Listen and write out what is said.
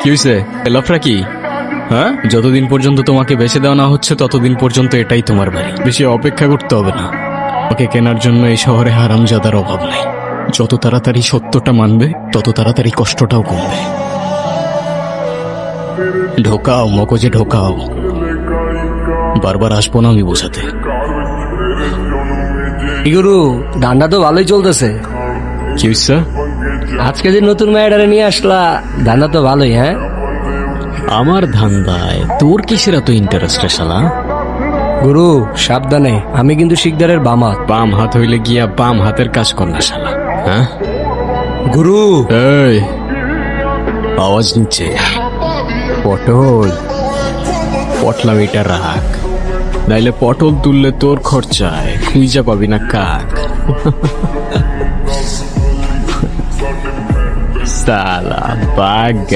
কি হয়েছে? লাফরা কি? হ্যাঁ, যতদিন পর্যন্ত তোমাকে বেচে দেওয়া না হচ্ছে ততদিন পর্যন্ত এটাই তোমার বাড়ি। বেশি অপেক্ষা করতে হবে না। ওকে কেনার জন্য এই শহরে হারামজাদার অভাব নাই। যত তাড়াতাড়ি সত্যটা মানবে তত তাড়াতাড়ি কষ্টটাও কমবে। ঢোকাও মগজে ঢোকাও। বারবার আসবো না আমি বোঝাতে। কি গুরু, ধান্দা তো ভালোই চলতেছে। কি হয়েছে? আজকে যে নতুন মেয়েটারে নিয়ে আসলা, ধান্দা তো ভালোই। হ্যাঁ, আমার ধান্দায় তোর কিসের এত ইন্টারেস্ট রে শালা? গুরু সাবধানে, আমি কিন্তু শিকদারের বামাত। বাম হাত হইলে গিয়া বাম হাতের কাজ কর না শালা। হ্যাঁ গুরু, এই আওয়াজ নিচ্ছে পটল। পটলামিটা রাখ, নাইলে পটল তুললে তোর খরচায় খুঁজা পাবি না কাক। সালা বাগ।